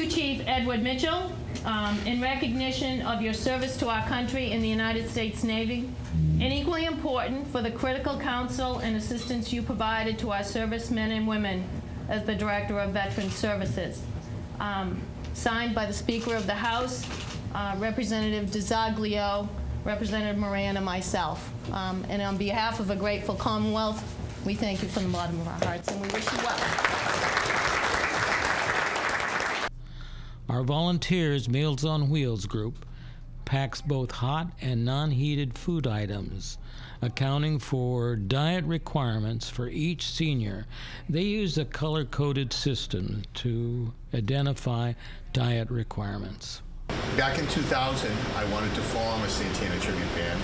to Chief Edward Mitchell, in recognition of your service to our country in the United States Navy, and equally important for the critical counsel and assistance you provided to our servicemen and women as the Director of Veterans Services. Signed by the Speaker of the House, Representative DeZaglio, Representative Moran, and myself. And on behalf of a grateful Commonwealth, we thank you from the bottom of our hearts, and we wish you well. Our Volunteers Meals on Wheels group packs both hot and non-heated food items, accounting for diet requirements for each senior. They use a color-coded system to identify diet requirements. Back in 2000, I wanted to form a Santana tribute band.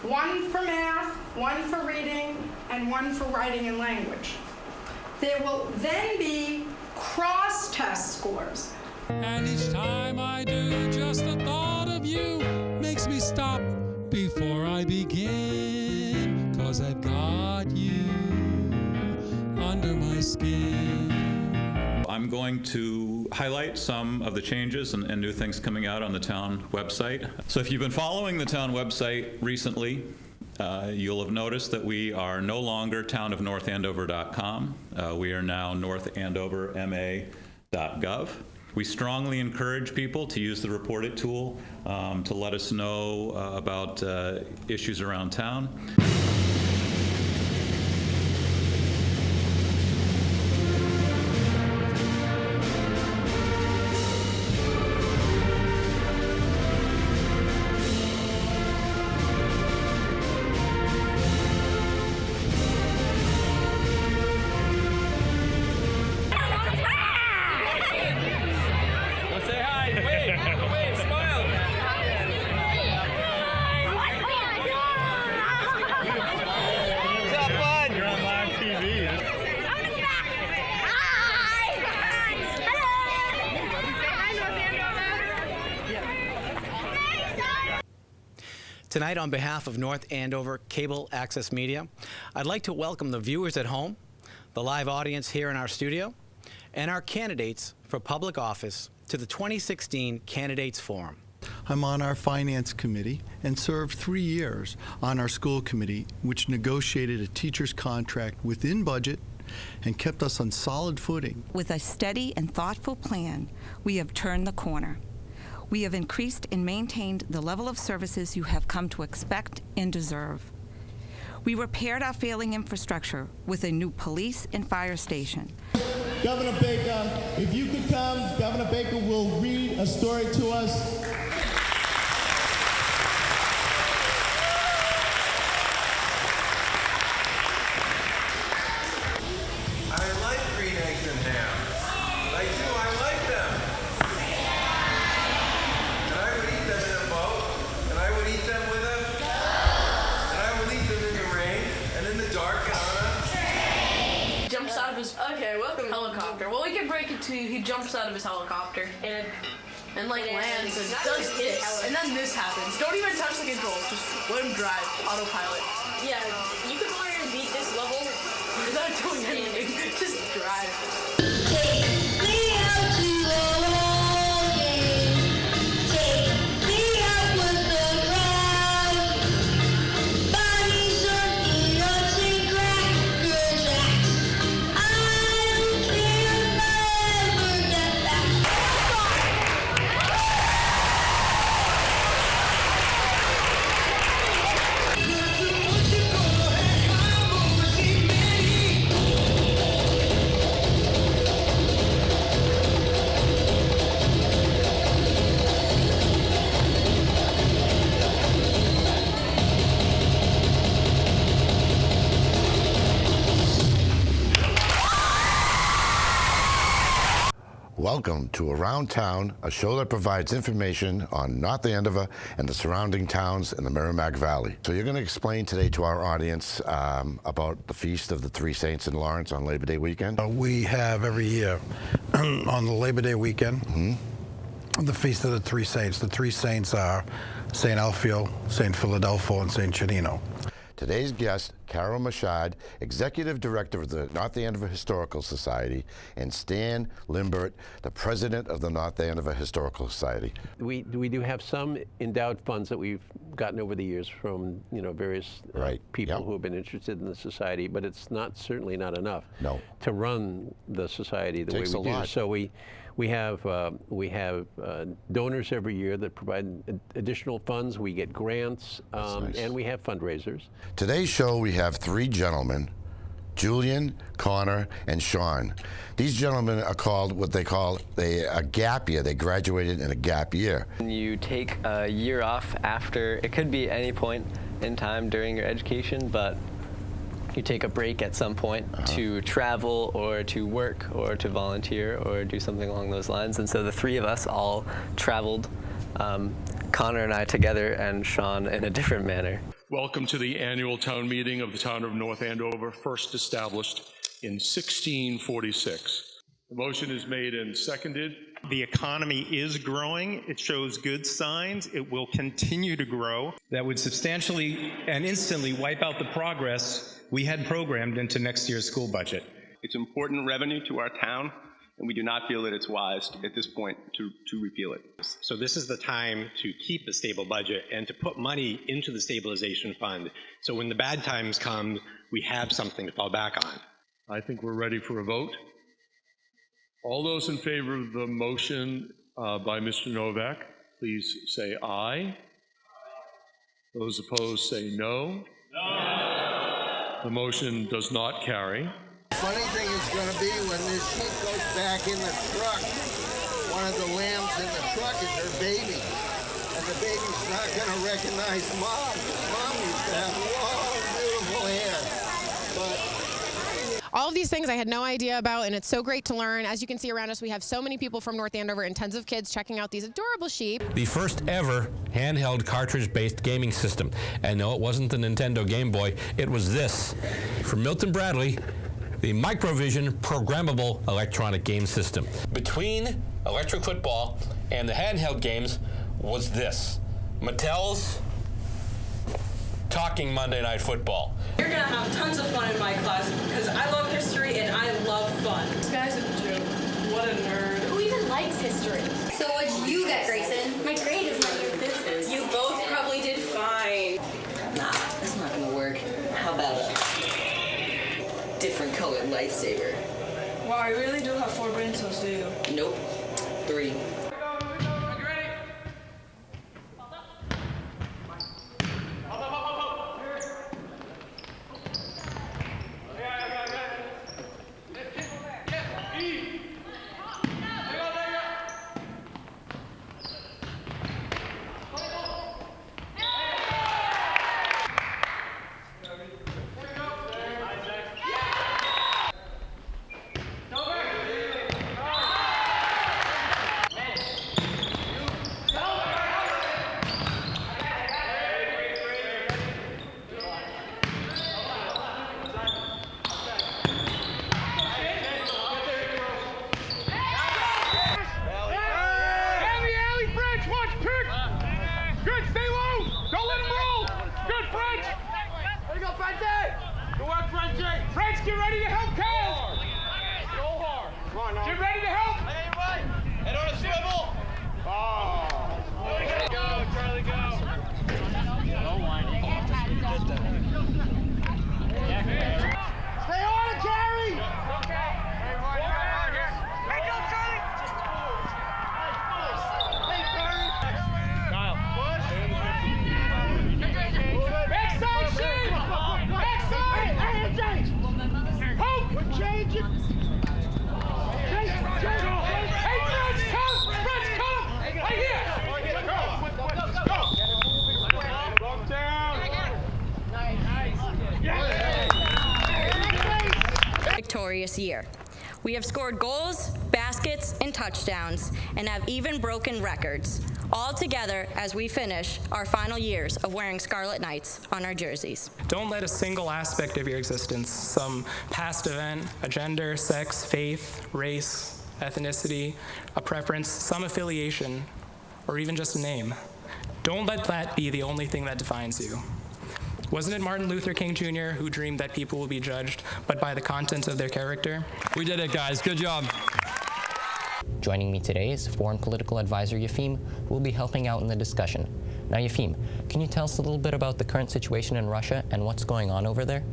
One for math, one for reading, and one for writing and language. There will then be cross-test scores. And each time I do, just the thought of you makes me stop before I begin, 'cause I've got you under my skin. I'm going to highlight some of the changes and new things coming out on the town website. So if you've been following the town website recently, you'll have noticed that we are no longer townofnorthandover.com. We are now northandoverma.gov. We strongly encourage people to use the Report It tool to let us know about issues around town. Tonight, on behalf of North Andover Cable Access Media, I'd like to welcome the viewers at home, the live audience here in our studio, and our candidates for public office to the 2016 Candidates Forum. I'm on our Finance Committee and served 3 years on our School Committee, which negotiated a teacher's contract within budget and kept us on solid footing. With a steady and thoughtful plan, we have turned the corner. We have increased and maintained the level of services you have come to expect and deserve. We repaired our failing infrastructure with a new police and fire station. Governor Baker, if you could come, Governor Baker will read a story to us. I like green eggs and ham. I do, I like them. And I would eat them in a boat, and I would eat them with a, and I would eat them in the rain, and in the dark, and on a jumps out of his helicopter. Well, we can break it to he jumps out of his helicopter and like lands and does this, and then this happens. Don't even touch the controls. Just let him drive, autopilot. Yeah, you could learn to beat this level without doing anything. Just drive. Welcome to Around Town, a show that provides information on North Andover and the surrounding towns in the Merrimack Valley. So you're going to explain today to our audience about the Feast of the Three Saints in Lawrence on Labor Day weekend. We have every year on the Labor Day weekend, the Feast of the Three Saints. The three saints are St. Alfio, St. Philadelphia, and St. Chadino. Today's guest, Carol Machad, Executive Director of the North Andover Historical Society, and Stan Limbert, the President of the North Andover Historical Society. We do have some endowed funds that we've gotten over the years from various people who have been interested in the society, but it's certainly not enough to run the society the way we do. So we have donors every year that provide additional funds. We get grants, and we have fundraisers. Today's show, we have three gentlemen, Julian, Connor, and Sean. These gentlemen are called what they call a gap year. They graduated in a gap year. You take a year off after, it could be any point in time during your education, but you take a break at some point to travel or to work or to volunteer or do something along those lines. And so the three of us all traveled, Connor and I together and Sean in a different manner. Welcome to the annual town meeting of the town of North Andover, first established in 1646. The motion is made and seconded. The economy is growing. It shows good signs. It will continue to grow. That would substantially and instantly wipe out the progress we had programmed into next year's school budget. It's important revenue to our town, and we do not feel that it's wise at this point to repeal it. So this is the time to keep a stable budget and to put money into the stabilization fund. So when the bad times come, we have something to fall back on. I think we're ready for a vote. All those in favor of the motion by Mr. Novak, please say aye. Those opposed say no. No. The motion does not carry. Funny thing is going to be when this sheep goes back in the truck, one of the lambs in the truck is her baby. And the baby's not going to recognize Mom. Mom used to have long, beautiful hair. But all of these things I had no idea about, and it's so great to learn. As you can see around us, we have so many people from North Andover and tons of kids checking out these adorable sheep. The first ever handheld cartridge-based gaming system. And no, it wasn't the Nintendo Game Boy. It was this. From Milton Bradley, the Microvision Programmable Electronic Game System. Between electric football and the handheld games was this. Mattel's Talking Monday Night Football. You're gonna have tons of fun in my class because I love history and I love fun. This guy's a joke. What a nerd. Who even likes history? So what'd you get, Grayson? My grade is not your business. You both probably did fine. Nah, that's not gonna work. How about a different colored lightsaber? Wow, I really do have 4 brain cells, do you? Nope. 3. this year. We have scored goals, baskets, and touchdowns, and have even broken records, all together as we finish our final years of wearing Scarlet Knights on our jerseys. Don't let a single aspect of your existence, some past event, a gender, sex, faith, race, ethnicity, a preference, some affiliation, or even just a name, don't let that be the only thing that defines you. Wasn't it Martin Luther King Jr. who dreamed that people will be judged but by the content of their character? We did it, guys. Good job. Joining me today is Foreign Political Advisor Yefim, who will be helping out in the discussion. Now, Yefim, can you tell us a little bit about the current situation in Russia and what's going on over there?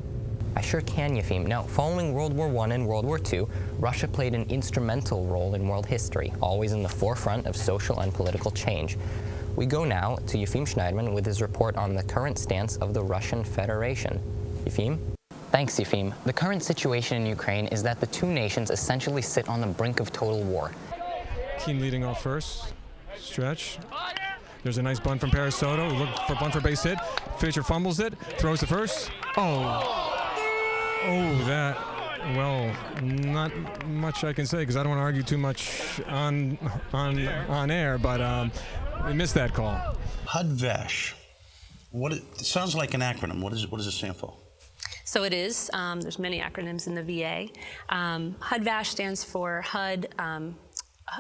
I sure can, Yefim. Now, following World War I and World War II, Russia played an instrumental role in world history, always in the forefront of social and political change. We go now to Yefim Schneiderman with his report on the current stance of the Russian Federation. Yefim? Thanks, Yefim. The current situation in Ukraine is that the two nations essentially sit on the brink of total war. Team leading off first. Stretch. There's a nice bunt from Parasoto. We look for bunt for base hit. Fisher fumbles it. Throws the first. That. Well, not much I can say because I don't want to argue too much on air, but we missed that call. HUD-VASH. It sounds like an acronym. What does it stand for? So it is. There's many acronyms in the VA. HUD-VASH stands for HUD,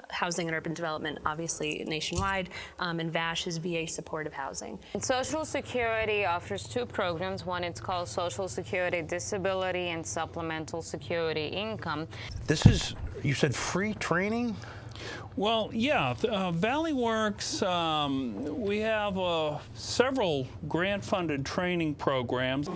Housing and Urban Development, obviously nationwide, and VASH is VA Supportive Housing. Social Security offers two programs. One, it's called Social Security Disability and Supplemental Security Income. This is, you said, free training? Well, yeah, Valley Works, we have several grant-funded training programs.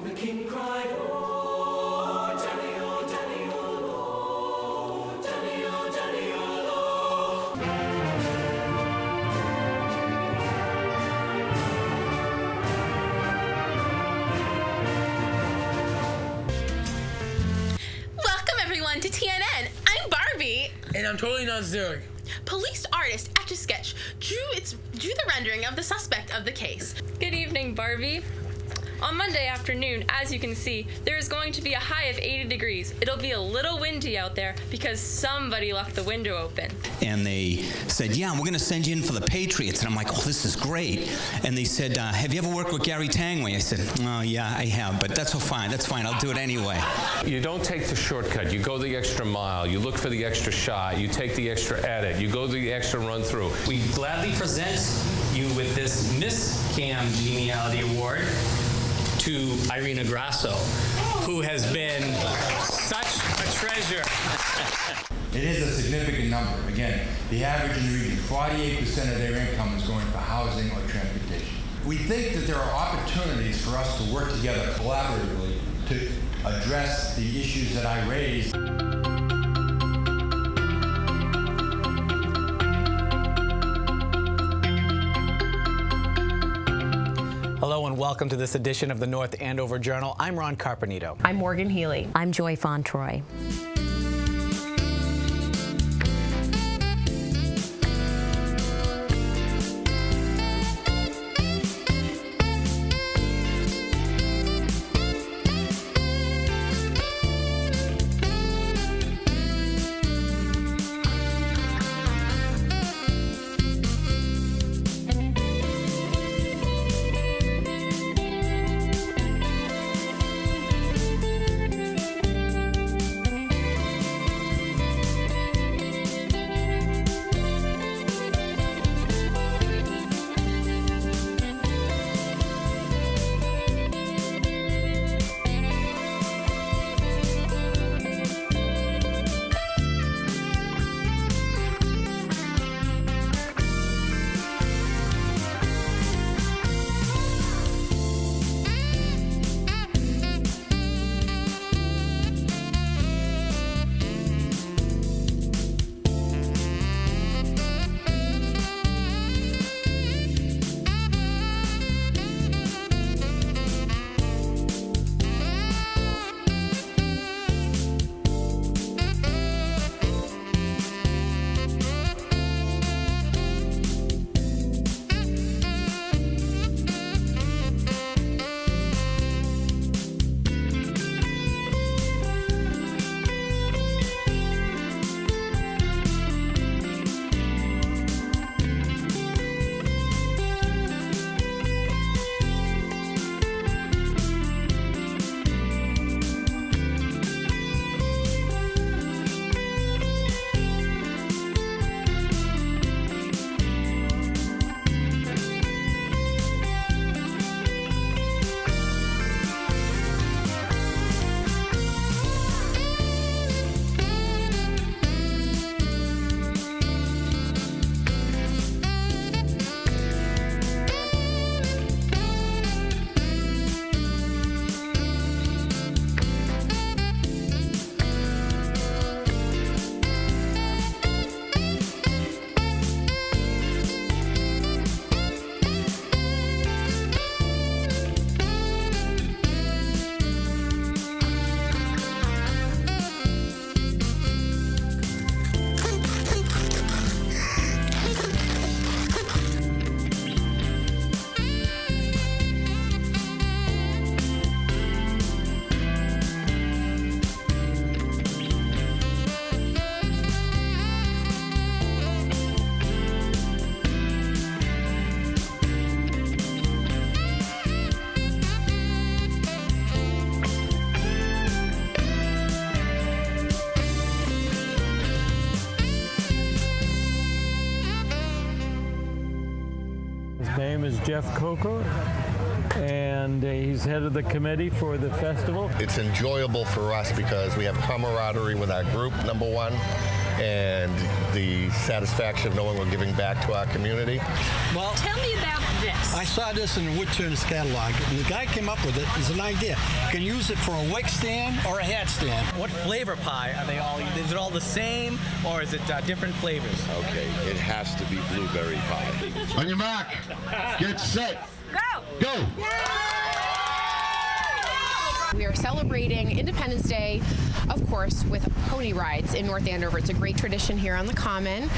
To TNN. I'm Barbie. And I'm totally not Zurich. Police artist Etch-a-Sketch drew the rendering of the suspect of the case. Good evening, Barbie. On Monday afternoon, as you can see, there is going to be a high of 80 degrees. It'll be a little windy out there because somebody left the window open. And they said, yeah, we're going to send you in for the Patriots. And I'm like, oh, this is great. And they said, have you ever worked with Gary Tangway? I said, oh, yeah, I have, but that's fine. That's fine. I'll do it anyway. You don't take the shortcut. You go the extra mile. You look for the extra shot. You take the extra edit. You go the extra run through. We gladly present you with this Miss Cam Geniality Award to Irina Grasso, who has been such a treasure. It is a significant number. Again, the average in the region, 48% of their income is going for housing or transportation. We think that there are opportunities for us to work together collaboratively to address the issues that I raised. Hello and welcome to this edition of the North Andover Journal. I'm Ron Carpenito. I'm Morgan Healy. I'm Joy Fontroy. His name is Jeff Coco, and he's head of the committee for the festival. It's enjoyable for us because we have camaraderie with our group, number one, and the satisfaction of knowing we're giving back to our community. Well, tell me about this. I saw this in Woodturn's catalog, and the guy came up with it as an idea. You can use it for a wick stand or a hat stand. What flavor pie are they all? Is it all the same, or is it different flavors? Okay, it has to be blueberry pie. On your mark, get set, go! Go! We are celebrating Independence Day, of course, with pony rides in North Andover. It's a great tradition here on the Common.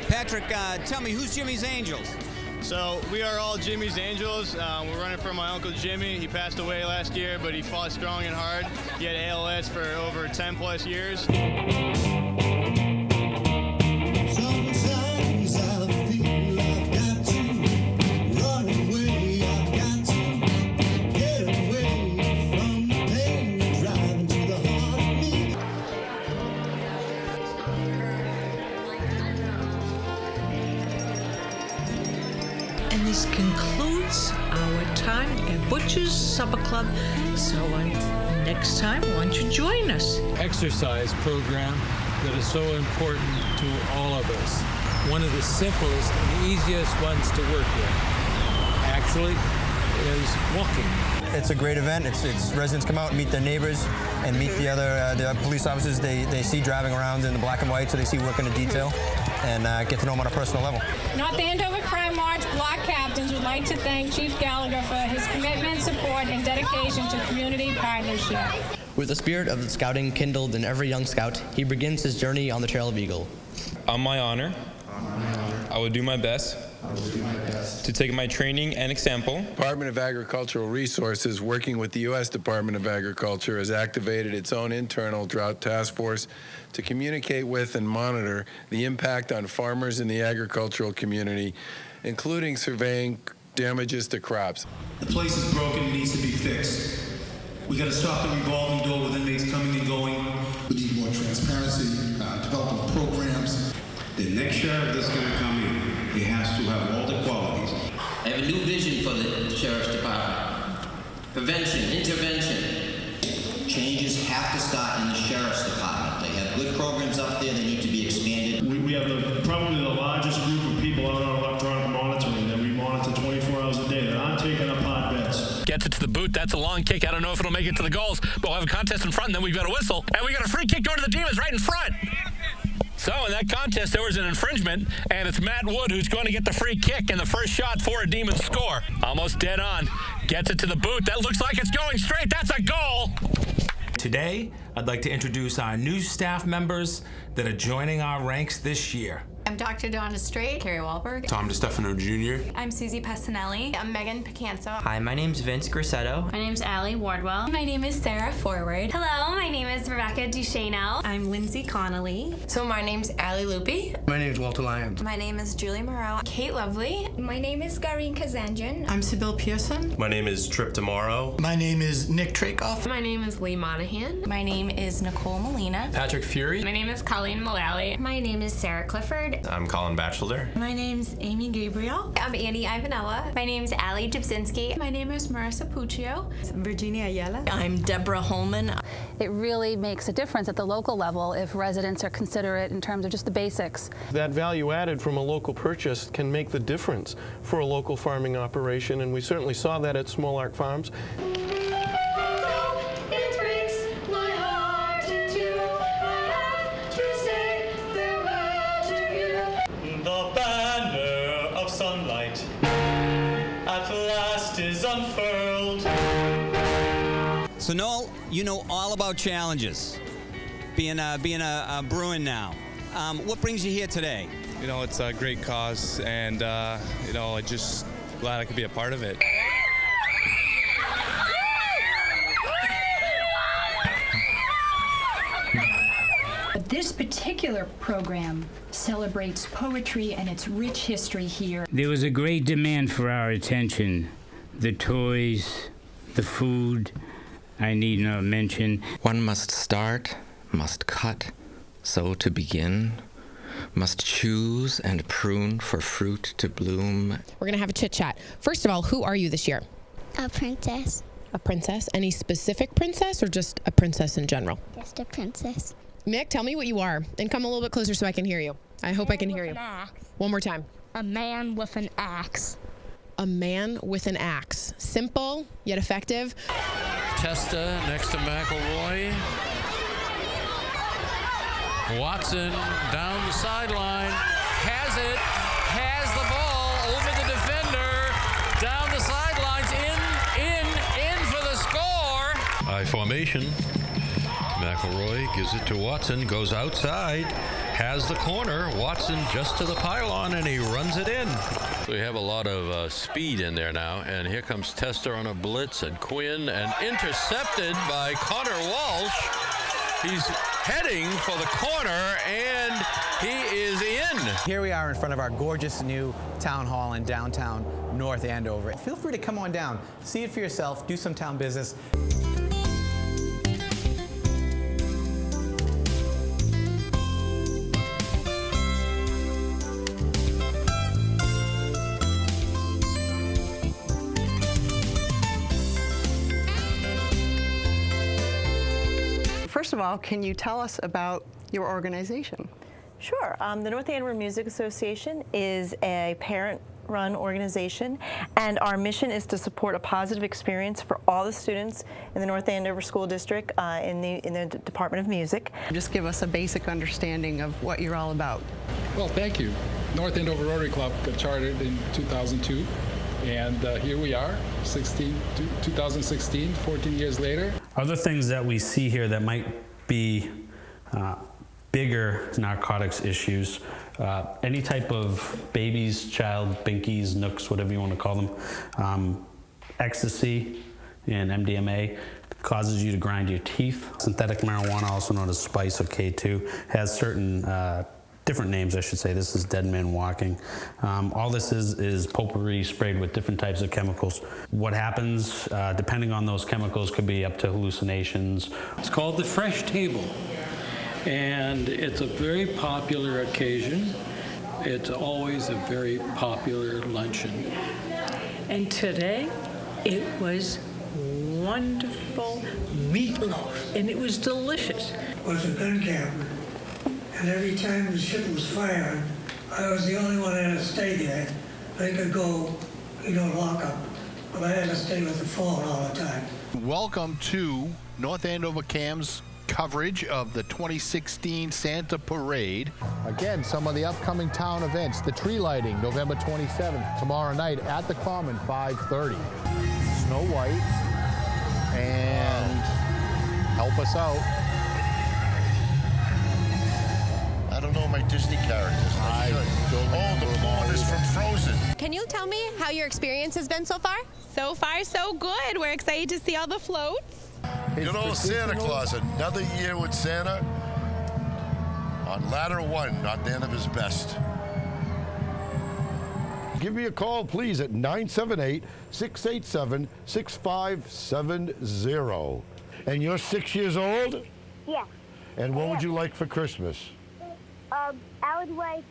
Patrick, tell me, who's Jimmy's Angels? So we are all Jimmy's Angels. We're running from my Uncle Jimmy. He passed away last year, but he fought strong and hard. He had ALS for over 10 plus years. Sometimes I feel I've got to run away. I've got to get away from the pain driving to the heart of me. And this concludes our time at Butcher's Supper Club. So next time, why don't you join us? Exercise program that is so important to all of us. One of the simplest and easiest ones to work with, actually, is walking. It's a great event. It's residents come out and meet their neighbors and meet the other police officers they see driving around in the black and white, so they see working in detail, and get to know them on a personal level. North Andover Crime Watch block captains would like to thank Chief Gallagher for his commitment, support, and dedication to community partnership. With the spirit of the scouting kindled in every young scout, he begins his journey on the Trail of Eagle. On my honor, I will do my best to take my training and example. Department of Agricultural Resources, working with the U.S. Department of Agriculture, has activated its own internal drought task force to communicate with and monitor the impact on farmers in the agricultural community, including surveying damages to crops. The place is broken and needs to be fixed. We got to stop the revolving door with inmates coming and going. We need more transparency, developing programs. The next sheriff that's going to come in, he has to have all the qualities. I have a new vision for the Sheriff's Department. Prevention, intervention. Changes have to start in the Sheriff's Department. They have good programs up there, they need to be expanded. We have probably the largest group of people out on electronic monitoring that we monitor 24 hours a day that aren't taking up hot bets. Gets it to the boot. That's a long kick. I don't know if it'll make it to the goals, but we'll have a contest in front, and then we've got a whistle. And we got a free kick going to the Demons right in front. So in that contest, there was an infringement, and it's Matt Wood who's going to get the free kick and the first shot for a Demons score. Almost dead on. Gets it to the boot. That looks like it's going straight. That's a goal. Today, I'd like to introduce our new staff members that are joining our ranks this year. I'm Dr. Donna Strait, Carrie Wahlberg. Tom DeStefano Jr. I'm Susie Pastinelli. I'm Megan Picanso. Hi, my name's Vince Grissetto. My name's Allie Wardwell. My name is Sarah Forward. Hello, my name is Rebecca Duchesneau. I'm Lindsay Connolly. So my name's Allie Lupi. My name's Walter Lyons. My name is Julie Moreau. Kate Lovely. My name is Garine Kazanjian. I'm Sybil Pearson. My name is Trip Tomorrow. My name is Nick Trakoff. My name is Lee Monahan. My name is Nicole Molina. Patrick Fury. My name is Colleen Mullally. My name is Sarah Clifford. I'm Colin Batchelder. My name's Amy Gabriel. I'm Annie Ivanella. My name's Allie Jabzinski. My name is Marissa Puccio. Virginia Ayala. I'm Deborah Holman. It really makes a difference at the local level if residents are considerate in terms of just the basics. That value added from a local purchase can make the difference for a local farming operation, and we certainly saw that at Small Ark Farms. So Noel, you know all about challenges, being a Bruin now. What brings you here today? You know, it's a great cause, and you know, I'm just glad I could be a part of it. But this particular program celebrates poetry and its rich history here. There was a great demand for our attention. The toys, the food, I need no mention. One must start, must cut, so to begin, must choose and prune for fruit to bloom. We're going to have a chit-chat. First of all, who are you this year? A princess. A princess? Any specific princess or just a princess in general? Just a princess. Mick, tell me what you are. And come a little bit closer so I can hear you. I hope I can hear you. An axe. One more time. A man with an axe. A man with an axe. Simple, yet effective. Testa next to McElroy. Watson down the sideline. Has it. Has the ball over the defender. Down the sidelines. In for the score. High formation. McElroy gives it to Watson. Goes outside. Has the corner. Watson just to the pylon, and he runs it in. We have a lot of speed in there now, and here comes Testa on a blitz, and Quinn, and intercepted by Connor Walsh. He's heading for the corner, and he is in. Here we are in front of our gorgeous new town hall in downtown North Andover. Feel free to come on down, see it for yourself, do some town business. First of all, can you tell us about your organization? Sure. The North Andover Music Association is a parent-run organization, and our mission is to support a positive experience for all the students in the North Andover School District in the Department of Music. Just give us a basic understanding of what you're all about. Well, thank you. North Andover Rotary Club got chartered in 2002, and here we are, 2016, 14 years later. Other things that we see here that might be bigger narcotics issues, any type of babies, child, binkies, nooks, whatever you want to call them, ecstasy and MDMA causes you to grind your teeth. Synthetic marijuana, also known as spice or K2, has certain different names, I should say. This is Dead Man Walking. All this is potpourri sprayed with different types of chemicals. What happens, depending on those chemicals, could be up to hallucinations. It's called the Fresh Table, and it's a very popular occasion. It's always a very popular luncheon. And today, it was wonderful meatloaf, and it was delicious. I was a gun camper. And every time the ship was fired, I was the only one that had to stay there. They could go, lock up, but I had to stay with the phone all the time. Welcome to North Andover CAM's coverage of the 2016 Santa Parade. Again, some of the upcoming town events. The tree lighting, November 27th, tomorrow night at the Common, 5:30. Snow White, and help us out. I don't know my Disney characters. The blonde is from Frozen. Can you tell me how your experience has been so far? So far, so good. We're excited to see all the floats. Good old Santa Claus. Another year with Santa on ladder one, not the end of his best. Give me a call, please, at 978-687-6570. And you're 6 years old? Yeah. And what would you like for Christmas? I would like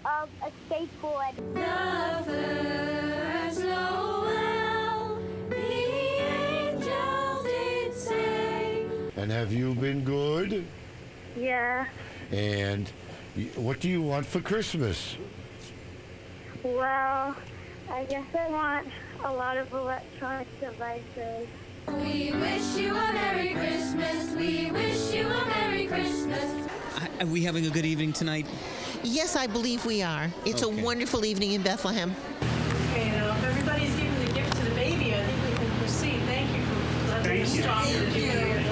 a skateboard. Lovers Noel, the angel did say. And have you been good? Yeah. And what do you want for Christmas? Well, I guess I want a lot of electronic devices. We wish you a Merry Christmas. We wish you a Merry Christmas. Are we having a good evening tonight? Yes, I believe we are. It's a wonderful evening in Bethlehem. Okay, now if everybody's giving the gift to the baby, I think we can proceed. Thank you for letting us stop. Thank you.